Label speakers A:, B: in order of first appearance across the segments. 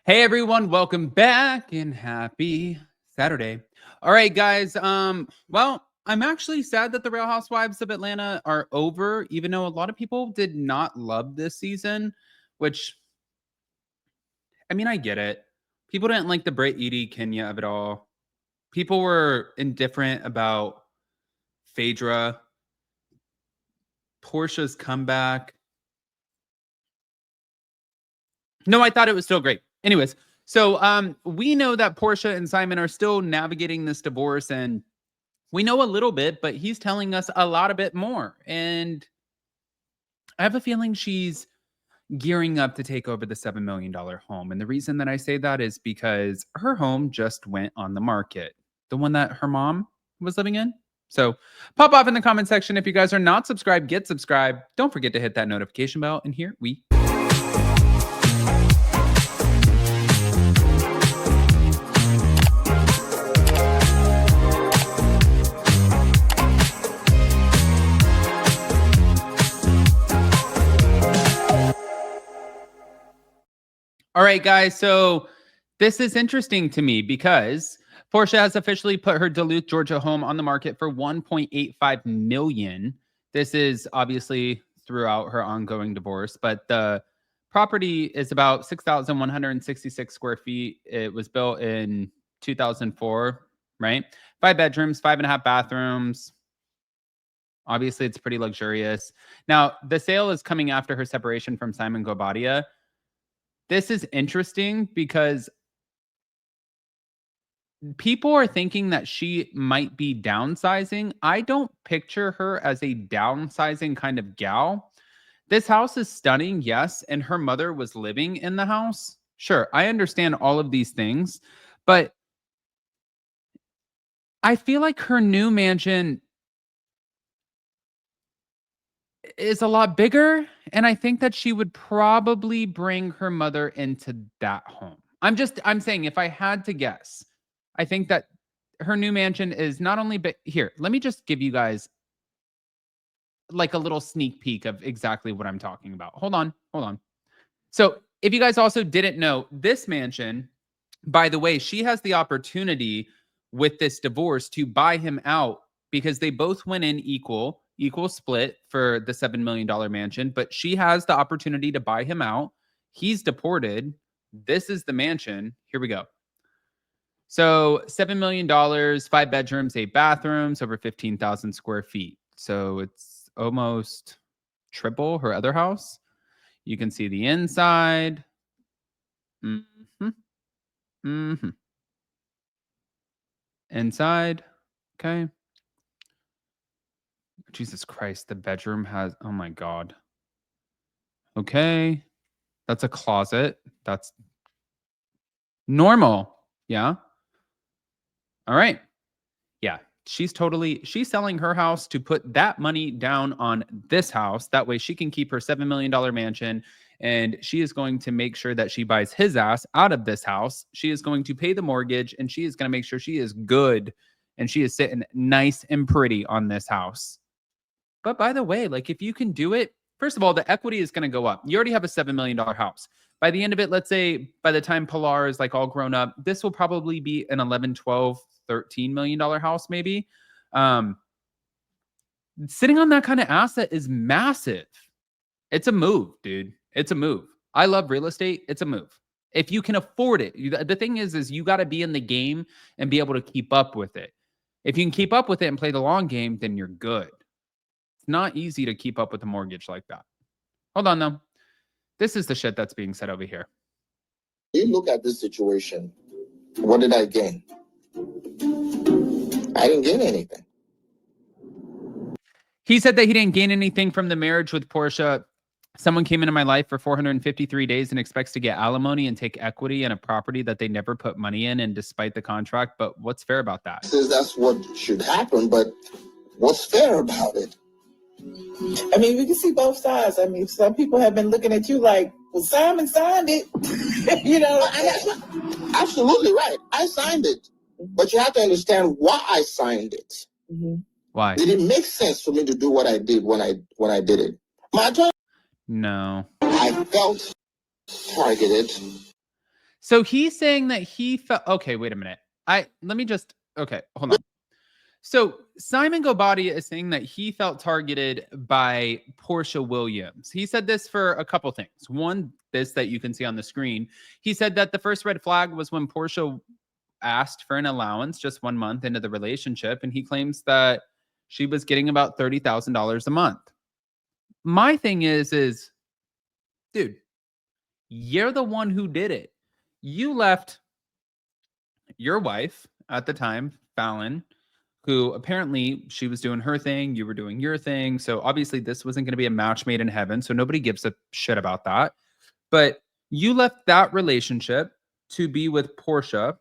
A: Hey everyone, welcome back and happy Saturday. All right, guys. Well, I'm actually sad that the Real Housewives of Atlanta are over, even though a lot of people did not love this season, which I mean, I get it. People didn't like the Brit Edie Kenya of it all. People were indifferent about Phaedra, Portia's comeback. No, I thought it was still great. Anyways, so we know that Porsha and Simon are still navigating this divorce, and we know a little bit, but he's telling us a lot a bit more. And I have a feeling she's gearing up to take over the $7 million home. And the reason that I say that is because her home just went on the market, the one that her mom was living in. So pop off in the comment section. If you guys are not subscribed, get subscribed. Don't forget to hit that notification bell. And here we All right, guys. So this is interesting to me because Porsha has officially put her Duluth, Georgia home on the market for $1.85 million. This is obviously throughout her ongoing divorce, but the property is about 6,166 square feet. It was built in 2004, right? 5 bedrooms, 5.5 bathrooms. Obviously, it's pretty luxurious. Now, the sale is coming after her separation from Simon Gobadia. This is interesting because people are thinking that she might be downsizing. I don't picture her as a downsizing kind of gal. This house is stunning, yes, and her mother was living in the house. Sure, I understand all of these things, but I feel like her new mansion is a lot bigger, and I think that she would probably bring her mother into that home. I'm saying if I had to guess, I think that her new mansion is not only big. Here, let me just give you guys like a little sneak peek of exactly what I'm talking about. Hold on. So, if you guys also didn't know, this mansion, by the way, she has the opportunity with this divorce to buy him out because they both went in equal split for the $7 million mansion, but she has the opportunity to buy him out. He's deported. This is the mansion. Here we go. So $7 million, 5 bedrooms, 8 bathrooms, over 15,000 square feet. So it's almost triple her other house. You can see the inside. Inside. Okay. Jesus Christ, the bedroom has, oh my God. Okay. That's a closet. That's normal. Yeah. All right. Yeah. She's selling her house to put that money down on this house. That way she can keep her $7 million mansion. And she is going to make sure that she buys his ass out of this house. She is going to pay the mortgage and she is going to make sure she is good and she is sitting nice and pretty on this house. But by the way, like if you can do it, first of all, the equity is going to go up. You already have a $7 million house. By the end of it, let's say by the time Pilar is like all grown up, this will probably be an 11, 12, $13 million house maybe. Sitting on that kind of asset is massive. It's a move, dude. It's a move. I love real estate. It's a move. If you can afford it. The thing is you got to be in the game and be able to keep up with it. If you can keep up with it and play the long game, then you're good. It's not easy to keep up with a mortgage like that. Hold on, though. This is the shit that's being said over here.
B: You look at this situation. What did I gain? I didn't gain anything.
A: He said that he didn't gain anything from the marriage with Porsha. Someone came into my life for 453 days and expects to get alimony and take equity in a property that they never put money in, and despite the contract. But what's fair about that?
B: Says that's what should happen, but what's fair about it?
C: I mean, we can see both sides. I mean, some people have been looking at you like, well, Simon signed it. You know,
B: absolutely right. I signed it, but you have to understand why I signed it.
C: Mm-hmm.
A: Why?
B: Did it make sense for me to do what I did when I did it? My attorney.
A: No.
B: I felt targeted.
A: So he's saying that he felt, okay, wait a minute. Okay, hold on. So Simon Gobadia is saying that he felt targeted by Porsha Williams. He said this for a couple things. One, this that you can see on the screen. He said that the first red flag was when Porsha asked for an allowance just 1 month into the relationship, and he claims that she was getting about $30,000 a month. My thing is, dude, you're the one who did it. You left your wife at the time, Fallon, who apparently she was doing her thing, you were doing your thing. So obviously this wasn't going to be a match made in heaven. So nobody gives a shit about that. But you left that relationship to be with Porsha,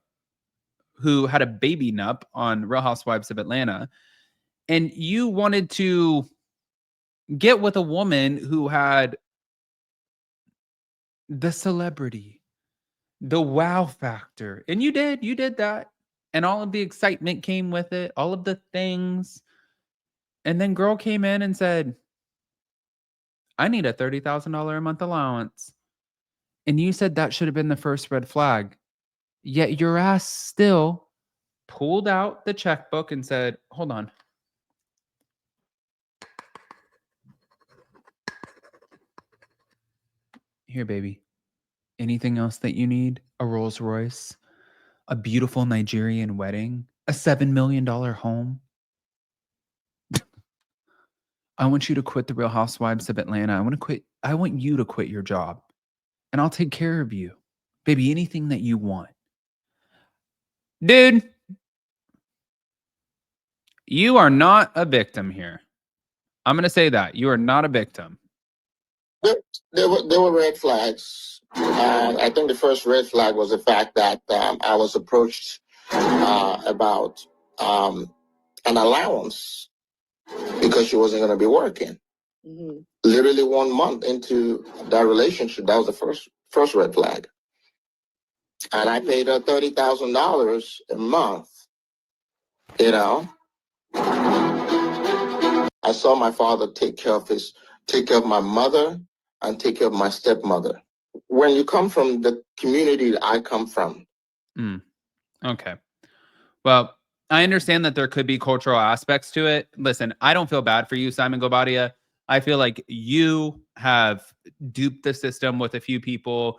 A: who had a baby nup on Real Housewives of Atlanta. And you wanted to get with a woman who had the celebrity, the wow factor. And you did that. And all of the excitement came with it, all of the things. And then girl came in and said, I need a $30,000 a month allowance. And you said that should have been the first red flag. Yet your ass still pulled out the checkbook and said, hold on. Here, baby. Anything else that you need? A Rolls Royce, a beautiful Nigerian wedding, a $7 million home. I want you to quit the Real Housewives of Atlanta. I want you to quit your job. And I'll take care of you. Baby, anything that you want. Dude, you are not a victim here. I'm going to say that. You are not a victim.
B: There were red flags. I think the first red flag was the fact that I was approached about an allowance because she wasn't going to be working. Mm-hmm. Literally 1 month into that relationship, that was the first red flag. And I paid her $30,000 a month. You know, I saw my father take care of my mother and take care of my stepmother. When you come from the community that I come from.
A: Okay. Well, I understand that there could be cultural aspects to it. Listen, I don't feel bad for you, Simon Gobadia. I feel like you have duped the system with a few people.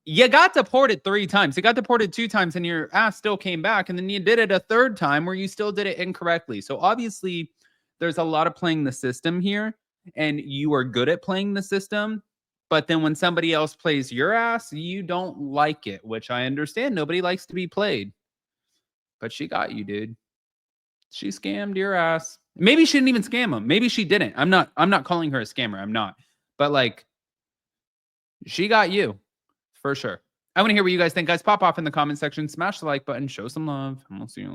A: You got deported 3 times. You got deported 2 times and your ass still came back. And then you did it a 3rd time where you still did it incorrectly. So obviously there's a lot of playing the system here and you are good at playing the system. But then when somebody else plays your ass, you don't like it, which I understand. Nobody likes to be played. But she got you, dude. She scammed your ass. Maybe she didn't even scam him. Maybe she didn't. I'm not calling her a scammer. I'm not. But like, she got you for sure. I want to hear what you guys think, guys. Pop off in the comment section, smash the like button, show some love, and we'll see you in a little